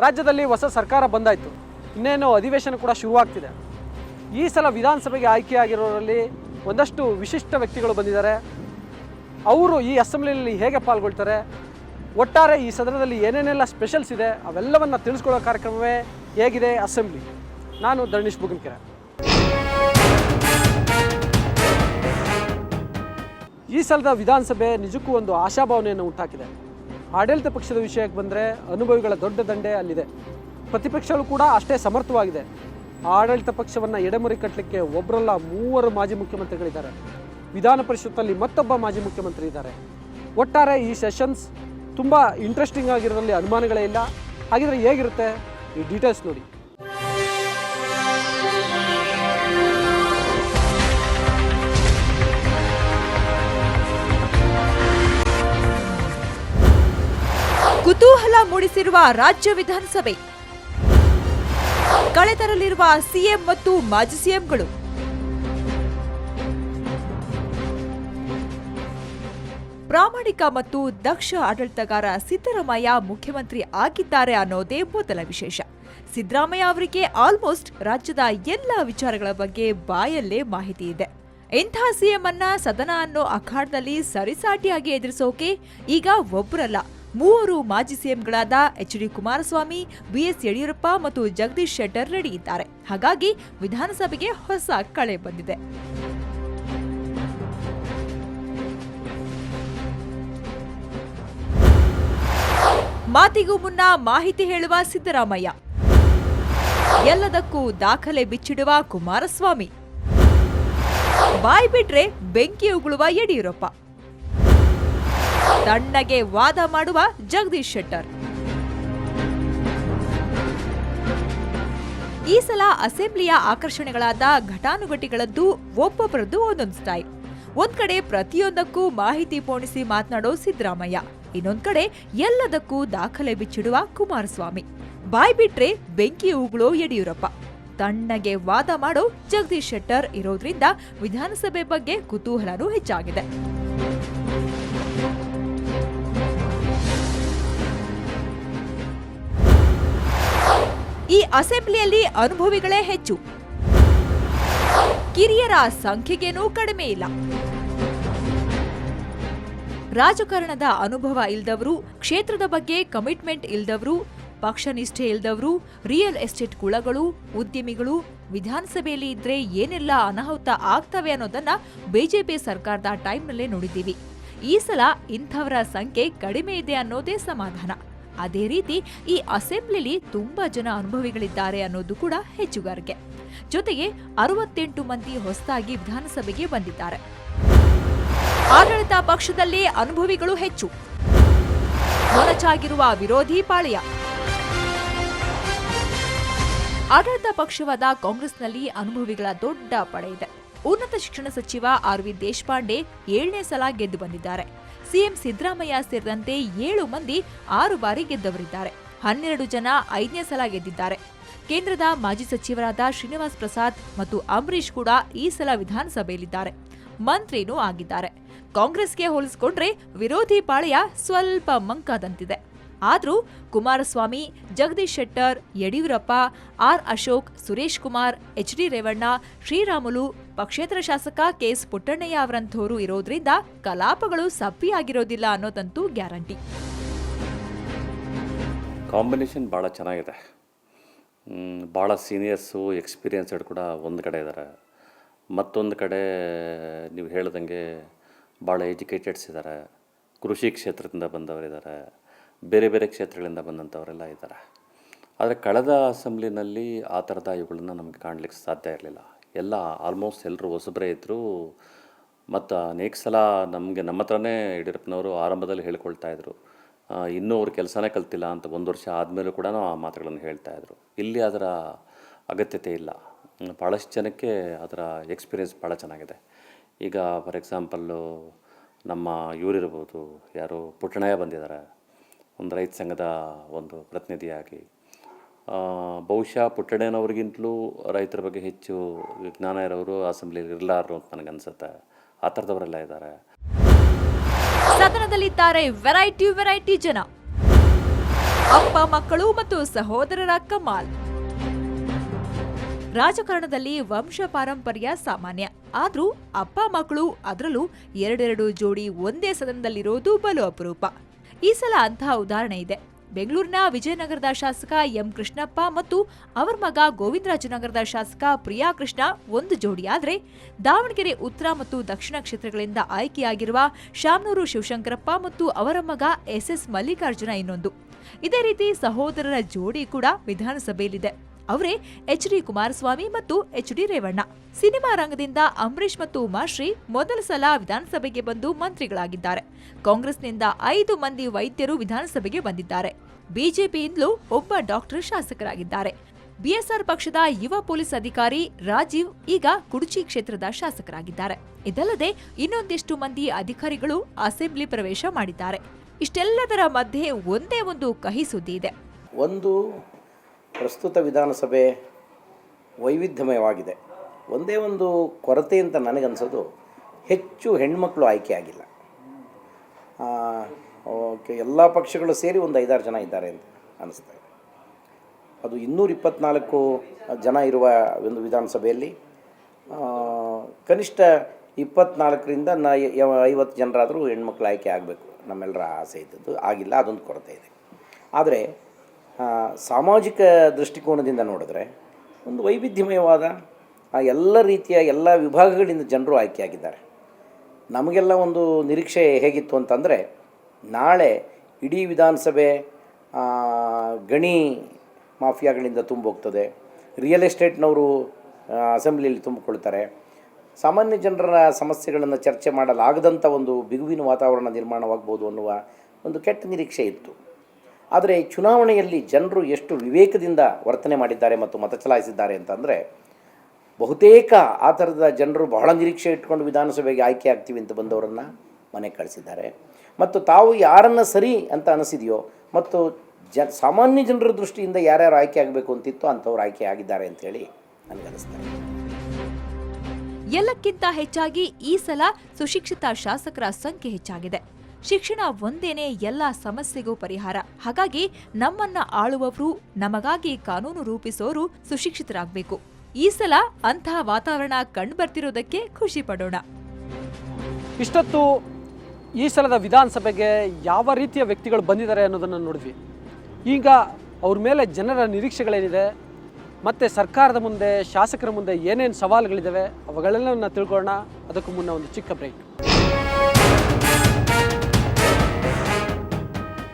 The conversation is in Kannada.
ರಾಜ್ಯದಲ್ಲಿ ಹೊಸ ಸರ್ಕಾರ ಬಂದಾಯಿತು, ಇನ್ನೇನು ಅಧಿವೇಶನ ಕೂಡ ಶುರುವಾಗ್ತಿದೆ. ಈ ಸಲ ವಿಧಾನಸಭೆಗೆ ಆಯ್ಕೆಯಾಗಿರೋರಲ್ಲಿ ಒಂದಷ್ಟು ವಿಶಿಷ್ಟ ವ್ಯಕ್ತಿಗಳು ಬಂದಿದ್ದಾರೆ. ಅವರು ಈ ಅಸೆಂಬ್ಲಿಯಲ್ಲಿ ಹೇಗೆ ಪಾಲ್ಗೊಳ್ತಾರೆ, ಒಟ್ಟಾರೆ ಈ ಸದನದಲ್ಲಿ ಏನೇನೆಲ್ಲ ಸ್ಪೆಷಲ್ಸ್ ಇದೆ ಅವೆಲ್ಲವನ್ನು ತಿಳಿಸ್ಕೊಳ್ಳೋ ಕಾರ್ಯಕ್ರಮವೇ ಹೇಗಿದೆ ಅಸೆಂಬ್ಲಿ. ನಾನು ಧರಣೀಶ್ ಬುಗನ್ಕೆರೆ. ಈ ಸಲದ ವಿಧಾನಸಭೆ ನಿಜಕ್ಕೂ ಒಂದು ಆಶಾಭಾವನೆಯನ್ನು ಉಂಟಾಕಿದೆ. ಆಡಳಿತ ಪಕ್ಷದ ವಿಷಯಕ್ಕೆ ಬಂದರೆ ಅನುಭವಿಗಳ ದೊಡ್ಡ ದಂಡೆ ಅಲ್ಲಿದೆ. ಪ್ರತಿಪಕ್ಷಗಳು ಕೂಡ ಅಷ್ಟೇ ಸಮರ್ಥವಾಗಿದೆ. ಆಡಳಿತ ಪಕ್ಷವನ್ನು ಎಡೆಮುರಿ ಕಟ್ಟಲಿಕ್ಕೆ ಒಬ್ಬರಲ್ಲ 3 ಮಾಜಿ ಮುಖ್ಯಮಂತ್ರಿಗಳಿದ್ದಾರೆ. ವಿಧಾನ ಪರಿಷತ್ತಲ್ಲಿ ಮತ್ತೊಬ್ಬ ಮಾಜಿ ಮುಖ್ಯಮಂತ್ರಿ ಇದ್ದಾರೆ. ಒಟ್ಟಾರೆ ಈ ಸೆಷನ್ಸ್ ತುಂಬ ಇಂಟ್ರೆಸ್ಟಿಂಗ್ ಆಗಿರೋದ್ರಲ್ಲಿ ಅನುಮಾನಗಳೇ ಇಲ್ಲ. ಹಾಗಿದ್ರೆ ಹೇಗಿರುತ್ತೆ ಈ ಡೀಟೇಲ್ಸ್ ನೋಡಿ. ಕುತೂಹಲ ಮೂಡಿಸಿರುವ ರಾಜ್ಯ ವಿಧಾನಸಭೆ, ಕಳೆತರಲಿರುವ ಸಿಎಂ ಮತ್ತು ಮಾಜಿ ಸಿಎಂಗಳು, ಪ್ರಾಮಾಣಿಕ ಮತ್ತು ದಕ್ಷ ಆಡಳಿತಗಾರ ಸಿದ್ದರಾಮಯ್ಯ ಮುಖ್ಯಮಂತ್ರಿ ಆಗಿದ್ದಾರೆ ಅನ್ನೋದೇ ಮೊದಲ ವಿಶೇಷ. ಸಿದ್ದರಾಮಯ್ಯ ಅವರಿಗೆ ಆಲ್ಮೋಸ್ಟ್ ರಾಜ್ಯದ ಎಲ್ಲ ವಿಚಾರಗಳ ಬಗ್ಗೆ ಬಾಯಲ್ಲೇ ಮಾಹಿತಿ ಇದೆ. ಇಂಥ ಸಿಎಂ ಅನ್ನ ಸದನ ಅನ್ನೋ ಅಖಾಡದಲ್ಲಿ ಸರಿಸಾಟಿಯಾಗಿ ಎದುರಿಸೋಕೆ ಈಗ ಒಬ್ಬರಲ್ಲ 3 ಮಾಜಿ ಸಿಎಂಗಳಾದ ಎಚ್.ಡಿ. ಕುಮಾರಸ್ವಾಮಿ, ಬಿ.ಎಸ್. ಯಡಿಯೂರಪ್ಪ ಮತ್ತು ಜಗದೀಶ್ ಶೆಟ್ಟರ್ ರೆಡಿ ಇದ್ದಾರೆ. ಹಾಗಾಗಿ ವಿಧಾನಸಭೆಗೆ ಹೊಸ ಕಳೆ ಬಂದಿದೆ. ಮಾತಿಗೂ ಮುನ್ನ ಮಾಹಿತಿ ಹೇಳುವ ಸಿದ್ದರಾಮಯ್ಯ, ಎಲ್ಲದಕ್ಕೂ ದಾಖಲೆ ಬಿಚ್ಚಿಡುವ ಕುಮಾರಸ್ವಾಮಿ, ಬಾಯ್ ಬಿಟ್ರೆ ಬೆಂಕಿ ಉಗುಳುವ ಯಡಿಯೂರಪ್ಪ, ತಣ್ಣಗೆ ವಾದ ಮಾಡುವ ಜಗದೀಶ್ ಶೆಟ್ಟರ್. ಈ ಸಲ ಅಸೆಂಬ್ಲಿಯ ಆಕರ್ಷಣೆಗಳಾದ ಘಟಾನುಘಟಿಗಳದ್ದು ಒಬ್ಬೊಬ್ಬರದ್ದು ಒಂದೊಂದು ಸ್ಟೈಲ್. ಒಂದ್ ಕಡೆ ಪ್ರತಿಯೊಂದಕ್ಕೂ ಮಾಹಿತಿ ಪೋಣಿಸಿ ಮಾತನಾಡೋ ಸಿದ್ದರಾಮಯ್ಯ, ಇನ್ನೊಂದ್ ಕಡೆ ಎಲ್ಲದಕ್ಕೂ ದಾಖಲೆ ಬಿಚ್ಚಿಡುವ ಕುಮಾರಸ್ವಾಮಿ, ಬಾಯ್ ಬಿಟ್ರೆ ಬೆಂಕಿ ಉಗುಳೋ ಯಡಿಯೂರಪ್ಪ, ತಣ್ಣಗೆ ವಾದ ಮಾಡೋ ಜಗದೀಶ್ ಶೆಟ್ಟರ್ ಇರೋದ್ರಿಂದ ವಿಧಾನಸಭೆ ಬಗ್ಗೆ ಕುತೂಹಲನೂ ಹೆಚ್ಚಾಗಿದೆ. ಈ ಅಸೆಂಬ್ಲಿಯಲ್ಲಿ ಅನುಭವಿಗಳೇ ಹೆಚ್ಚು, ಕಿರಿಯರ ಸಂಖ್ಯೆಗೇನೂ ಕಡಿಮೆ ಇಲ್ಲ. ರಾಜಕಾರಣದ ಅನುಭವ ಇಲ್ದವರು, ಕ್ಷೇತ್ರದ ಬಗ್ಗೆ ಕಮಿಟ್ಮೆಂಟ್ ಇಲ್ದವರು, ಪಕ್ಷ ನಿಷ್ಠೆ ಇಲ್ದವರು, ರಿಯಲ್ ಎಸ್ಟೇಟ್ ಕುಳಗಳು, ಉದ್ಯಮಿಗಳು ವಿಧಾನಸಭೆಯಲ್ಲಿ ಇದ್ರೆ ಏನೆಲ್ಲ ಅನಾಹುತ ಆಗ್ತವೆ ಅನ್ನೋದನ್ನ ಬಿಜೆಪಿ ಸರ್ಕಾರದ ಟೈಮ್ನಲ್ಲೇ ನೋಡಿದ್ದೀವಿ. ಈ ಸಲ ಇಂಥವರ ಸಂಖ್ಯೆ ಕಡಿಮೆ ಇದೆ ಅನ್ನೋದೇ ಸಮಾಧಾನ. ಅದೇ ರೀತಿ ಈ ಅಸೆಂಬ್ಲಿಲಿ ತುಂಬಾ ಜನ ಅನುಭವಿಗಳಿದ್ದಾರೆ ಅನ್ನೋದು ಕೂಡ ಹೆಚ್ಚುಗಾರಿಕೆ. ಜೊತೆಗೆ 68 ಮಂದಿ ಹೊಸದಾಗಿ ವಿಧಾನಸಭೆಗೆ ಬಂದಿದ್ದಾರೆ. ಆಡಳಿತ ಪಕ್ಷದಲ್ಲಿ ಅನುಭವಿಗಳು ಹೆಚ್ಚು, ಮೊನಚಾಗಿರುವ ವಿರೋಧಿ ಪಾಳೆಯ. ಆಡಳಿತ ಪಕ್ಷವಾದ ಕಾಂಗ್ರೆಸ್ನಲ್ಲಿ ಅನುಭವಿಗಳ ದೊಡ್ಡ ಪಡೆ ಇದೆ. ಉನ್ನತ ಶಿಕ್ಷಣ ಸಚಿವ ಆರ್.ವಿ. ದೇಶಪಾಂಡೆ 7ನೇ ಸಲ ಗೆದ್ದು ಬಂದಿದ್ದಾರೆ. ಸಿಎಂ ಸಿದ್ದರಾಮಯ್ಯ ಸೇರಿದಂತೆ 7 ಮಂದಿ 6 ಬಾರಿ ಗೆದ್ದವರಿದ್ದಾರೆ. 12 ಜನ 5ನೇ ಸಲ ಗೆದ್ದಿದ್ದಾರೆ. ಕೇಂದ್ರದ ಮಾಜಿ ಸಚಿವರಾದ ಶ್ರೀನಿವಾಸ್ ಪ್ರಸಾದ್ ಮತ್ತು ಅಂಬರೀಶ್ ಕೂಡ ಈ ಸಲ ವಿಧಾನಸಭೆಯಲ್ಲಿದ್ದಾರೆ, ಮಂತ್ರಿನೂ ಆಗಿದ್ದಾರೆ. ಕಾಂಗ್ರೆಸ್ಗೆ ಹೋಲಿಸಿಕೊಂಡ್ರೆ ವಿರೋಧಿ ಪಾಳೆಯ ಸ್ವಲ್ಪ ಮಂಕಾದಂತಿದೆ. ಆದ್ರೂ ಕುಮಾರಸ್ವಾಮಿ, ಜಗದೀಶ್ ಶೆಟ್ಟರ್, ಯಡಿಯೂರಪ್ಪ, ಆರ್ ಅಶೋಕ್, ಸುರೇಶ್ ಕುಮಾರ್, ಎಚ್.ಡಿ. ರೇವಣ್ಣ, ಶ್ರೀರಾಮುಲು, ಪಕ್ಷೇತರ ಶಾಸಕ ಕೆ.ಎಸ್. ಪುಟ್ಟಣ್ಣಯ್ಯ ಅವರಂಥವರು ಇರೋದ್ರಿಂದ ಕಲಾಪಗಳು ಸಪ್ಪಿಯಾಗಿರೋದಿಲ್ಲ ಅನ್ನೋದಂತೂ ಗ್ಯಾರಂಟಿ. ಕಾಂಬಿನೇಷನ್ ಭಾಳ ಚೆನ್ನಾಗಿದೆ. ಭಾಳ ಸೀನಿಯರ್ಸು, ಎಕ್ಸ್ಪೀರಿಯನ್ಸ್ಡ್ ಕೂಡ ಒಂದು ಕಡೆ ಇದ್ದಾರೆ. ಮತ್ತೊಂದು ಕಡೆ ನೀವು ಹೇಳ್ದಂಗೆ ಭಾಳ ಎಜುಕೇಟೆಡ್ಸ್ ಇದ್ದಾರೆ, ಕೃಷಿ ಕ್ಷೇತ್ರದಿಂದ ಬಂದವರಿದ್ದಾರೆ, ಬೇರೆ ಬೇರೆ ಕ್ಷೇತ್ರಗಳಿಂದ ಬಂದಂಥವರೆಲ್ಲ ಇದ್ದಾರೆ. ಆದರೆ ಕಳೆದ ಅಸೆಂಬ್ಲಿನಲ್ಲಿ ಆ ಥರದ ಇವುಗಳನ್ನ ನಮಗೆ ಕಾಣಲಿಕ್ಕೆ ಸಾಧ್ಯ ಇರಲಿಲ್ಲ. ಎಲ್ಲ ಆಲ್ಮೋಸ್ಟ್ ಎಲ್ಲರೂ ಹೊಸಬರೇ ಇದ್ದರು. ಮತ್ತು ಅನೇಕ ಸಲ ನಮ್ಮ ಹತ್ರನೇ ಯಡಿಯೂರಪ್ಪನವರು ಆರಂಭದಲ್ಲಿ ಹೇಳ್ಕೊಳ್ತಾಯಿದ್ರು, ಇನ್ನೂ ಅವ್ರು ಕೆಲಸನೇ ಕಲ್ತಿಲ್ಲ ಅಂತ. 1 ವರ್ಷ ಆದಮೇಲೂ ಕೂಡ ಆ ಮಾತುಗಳನ್ನು ಹೇಳ್ತಾಯಿದ್ರು. ಇಲ್ಲಿ ಅದರ ಅಗತ್ಯತೆ ಇಲ್ಲ. ಭಾಳಷ್ಟು ಜನಕ್ಕೆ ಅದರ ಎಕ್ಸ್ಪೀರಿಯೆನ್ಸ್ ಭಾಳ ಚೆನ್ನಾಗಿದೆ. ಈಗ ಫಾರ್ ಎಕ್ಸಾಂಪಲ್ಲು ನಮ್ಮ ಇವರಿರ್ಬೋದು, ಯಾರು ಪುಟ್ಟಣ್ಣಯ್ಯ ಬಂದಿದ್ದಾರೆ, ಒಂದು ರೈತ ಸಂಘದ ಒಂದು ಪ್ರತಿನಿಧಿಯಾಗಿ. ಬಹುಶಃ ಪುಟ್ಟಣ್ಣಯ್ಯನವ್ರಿಗಿಂತಲೂ ರೈತರ ಬಗ್ಗೆ ಹೆಚ್ಚು ಜ್ಞಾನ ಇರೋರು ಅಸೆಂಬ್ಲಿಯಲ್ಲಿ ಇರಲಾರು ಅಂತ ನನಗನ್ಸುತ್ತೆ. ಆ ಥರದವರೆಲ್ಲ ಇದ್ದಾರೆ. ಸದನದಲ್ಲಿದ್ದಾರೆ ವೆರೈಟಿ ಜನ. ಅಪ್ಪ ಮಕ್ಕಳು ಮತ್ತು ಸಹೋದರರ ಕಮಾಲ್. ರಾಜಕಾರಣದಲ್ಲಿ ವಂಶ ಪಾರಂಪರ್ಯ ಸಾಮಾನ್ಯ, ಆದ್ರೂ ಅಪ್ಪ ಮಕ್ಕಳು ಅದರಲ್ಲೂ ಎರಡೆರಡು ಜೋಡಿ ಒಂದೇ ಸದನದಲ್ಲಿರೋದು ಬಲು ಅಪರೂಪ. ಈ ಸಲ ಅಂತಹ ಉದಾಹರಣೆ ಇದೆ. ಬೆಂಗಳೂರಿನ ವಿಜಯನಗರದ ಶಾಸಕ ಎಂ ಕೃಷ್ಣಪ್ಪ ಮತ್ತು ಅವರ ಮಗ ಗೋವಿಂದರಾಜನಗರದ ಶಾಸಕ ಪ್ರಿಯಾ ಕೃಷ್ಣ ಒಂದು ಜೋಡಿಯಾದ್ರೆ, ದಾವಣಗೆರೆ ಉತ್ತರ ಮತ್ತು ದಕ್ಷಿಣ ಕ್ಷೇತ್ರಗಳಿಂದ ಆಯ್ಕೆಯಾಗಿರುವ ಶಾಮನೂರು ಶಿವಶಂಕರಪ್ಪ ಮತ್ತು ಅವರ ಮಗ ಎಸ್ ಮಲ್ಲಿಕಾರ್ಜುನ ಇನ್ನೊಂದು. ಇದೇ ರೀತಿ ಸಹೋದರರ ಜೋಡಿ ಕೂಡ ವಿಧಾನಸಭೆಯಲ್ಲಿದೆ. ಅವರೇ ಎಚ್.ಡಿ. ಕುಮಾರಸ್ವಾಮಿ ಮತ್ತು ಎಚ್.ಡಿ. ರೇವಣ್ಣ. ಸಿನಿಮಾ ರಂಗದಿಂದ ಅಂಬರೀಷ್ ಮತ್ತು ಉಮಾಶ್ರೀ ಮೊದಲ ಸಲ ವಿಧಾನಸಭೆಗೆ ಬಂದು ಮಂತ್ರಿಗಳಾಗಿದ್ದಾರೆ. ಕಾಂಗ್ರೆಸ್ನಿಂದ 5 ಮಂದಿ ವೈದ್ಯರು ವಿಧಾನಸಭೆಗೆ ಬಂದಿದ್ದಾರೆ. ಬಿಜೆಪಿಯಿಂದಲೂ ಒಬ್ಬ ಡಾಕ್ಟರ್ ಶಾಸಕರಾಗಿದ್ದಾರೆ. ಬಿಎಸ್ಆರ್ ಪಕ್ಷದ ಯುವ ಪೊಲೀಸ್ ಅಧಿಕಾರಿ ರಾಜೀವ್ ಈಗ ಕುಡುಚಿ ಕ್ಷೇತ್ರದ ಶಾಸಕರಾಗಿದ್ದಾರೆ. ಇದಲ್ಲದೆ ಇನ್ನೊಂದಿಷ್ಟು ಮಂದಿ ಅಧಿಕಾರಿಗಳು ಅಸೆಂಬ್ಲಿ ಪ್ರವೇಶ ಮಾಡಿದ್ದಾರೆ. ಇಷ್ಟೆಲ್ಲದರ ಮಧ್ಯೆ ಒಂದೇ ಒಂದು ಕಹಿ ಸುದ್ದಿ ಇದೆ. ಒಂದು, ಪ್ರಸ್ತುತ ವಿಧಾನಸಭೆ ವೈವಿಧ್ಯಮಯವಾಗಿದೆ. ಒಂದೇ ಒಂದು ಕೊರತೆ ಅಂತ ನನಗನ್ಸೋದು, ಹೆಚ್ಚು ಹೆಣ್ಮಕ್ಳು ಆಯ್ಕೆಯಾಗಿಲ್ಲ. ಎಲ್ಲ ಪಕ್ಷಗಳು ಸೇರಿ ಒಂದು 5-6 ಜನ ಇದ್ದಾರೆ ಅಂತ ಅನ್ನಿಸ್ತಾ ಇದೆ. ಅದು 224 ಜನ ಇರುವ ಒಂದು ವಿಧಾನಸಭೆಯಲ್ಲಿ ಕನಿಷ್ಠ 24ರಿಂದ 50 ಜನರಾದರೂ ಹೆಣ್ಮಕ್ಳು ಆಯ್ಕೆ ಆಗಬೇಕು, ನಮ್ಮೆಲ್ಲರ ಆಸೆ ಇದ್ದದ್ದು. ಆಗಿಲ್ಲ, ಅದೊಂದು ಕೊರತೆ ಇದೆ. ಆದರೆ ಸಾಮಾಜಿಕ ದೃಷ್ಟಿಕೋನದಿಂದ ನೋಡಿದ್ರೆ ಒಂದು ವೈವಿಧ್ಯಮಯವಾದ ಎಲ್ಲ ರೀತಿಯ ಎಲ್ಲ ವಿಭಾಗಗಳಿಂದ ಜನರು ಆಯ್ಕೆಯಾಗಿದ್ದಾರೆ. ನಮಗೆಲ್ಲ ಒಂದು ನಿರೀಕ್ಷೆ ಹೇಗಿತ್ತು ಅಂತಂದರೆ, ನಾಳೆ ಇಡೀ ವಿಧಾನಸಭೆ ಗಣಿ ಮಾಫಿಯಾಗಳಿಂದ ತುಂಬೋಗ್ತದೆ, ರಿಯಲ್ ಎಸ್ಟೇಟ್ನವರು ಅಸೆಂಬ್ಲಿಯಲ್ಲಿ ತುಂಬಿಕೊಳ್ತಾರೆ, ಸಾಮಾನ್ಯ ಜನರ ಸಮಸ್ಯೆಗಳನ್ನು ಚರ್ಚೆ ಮಾಡಲಾಗದಂಥ ಒಂದು ಬಿಗುವಿನ ವಾತಾವರಣ ನಿರ್ಮಾಣವಾಗ್ಬೋದು ಅನ್ನುವ ಒಂದು ಕೆಟ್ಟ ನಿರೀಕ್ಷೆ ಇತ್ತು. ಆದರೆ ಚುನಾವಣೆಯಲ್ಲಿ ಜನರು ಎಷ್ಟು ವಿವೇಕದಿಂದ ವರ್ತನೆ ಮಾಡಿದ್ದಾರೆ ಮತ್ತು ಮತ ಚಲಾಯಿಸಿದ್ದಾರೆ ಅಂತಂದರೆ, ಬಹುತೇಕ ಆ ಥರದ ಜನರು ಬಹಳ ನಿರೀಕ್ಷೆ ಇಟ್ಕೊಂಡು ವಿಧಾನಸಭೆಗೆ ಆಯ್ಕೆ ಆಗ್ತೀವಿ ಅಂತ ಬಂದವರನ್ನು ಮನೆಗೆ ಕಳಿಸಿದ್ದಾರೆ. ಮತ್ತು ತಾವು ಯಾರನ್ನು ಸರಿ ಅಂತ ಅನಿಸಿದೆಯೋ ಮತ್ತು ಸಾಮಾನ್ಯ ಜನರ ದೃಷ್ಟಿಯಿಂದ ಯಾರ್ಯಾರು ಆಯ್ಕೆ ಆಗಬೇಕು ಅಂತಿತ್ತೋ ಅಂಥವ್ರು ಆಯ್ಕೆ ಆಗಿದ್ದಾರೆ ಅಂತೇಳಿ ನನಗನ್ನಿಸ್ತಾರೆ. ಎಲ್ಲಕ್ಕಿಂತ ಹೆಚ್ಚಾಗಿ ಈ ಸಲ ಸುಶಿಕ್ಷಿತ ಶಾಸಕರ ಸಂಖ್ಯೆ ಹೆಚ್ಚಾಗಿದೆ. ಶಿಕ್ಷಣ ಒಂದೇನೆ ಎಲ್ಲ ಸಮಸ್ಯೆಗೂ ಪರಿಹಾರ. ಹಾಗಾಗಿ ನಮ್ಮನ್ನ ಆಳುವವರು, ನಮಗಾಗಿ ಕಾನೂನು ರೂಪಿಸೋರು ಸುಶಿಕ್ಷಿತರಾಗಬೇಕು. ಈ ಸಲ ಅಂತಹ ವಾತಾವರಣ ಕಂಡುಬರ್ತಿರೋದಕ್ಕೆ ಖುಷಿ ಪಡೋಣ. ಇಷ್ಟೊತ್ತು ಈ ಸಲದ ವಿಧಾನಸಭೆಗೆ ಯಾವ ರೀತಿಯ ವ್ಯಕ್ತಿಗಳು ಬಂದಿದ್ದಾರೆ ಅನ್ನೋದನ್ನು ನೋಡಿದ್ವಿ. ಈಗ ಅವ್ರ ಮೇಲೆ ಜನರ ನಿರೀಕ್ಷೆಗಳೇನಿದೆ, ಮತ್ತು ಸರ್ಕಾರದ ಮುಂದೆ, ಶಾಸಕರ ಮುಂದೆ ಏನೇನು ಸವಾಲುಗಳಿದ್ದಾವೆ ಅವುಗಳೆಲ್ಲವನ್ನು ತಿಳ್ಕೊಳ್ಳೋಣ. ಅದಕ್ಕೂ ಮುನ್ನ ಒಂದು ಚಿಕ್ಕ ಬ್ರೇಕ್.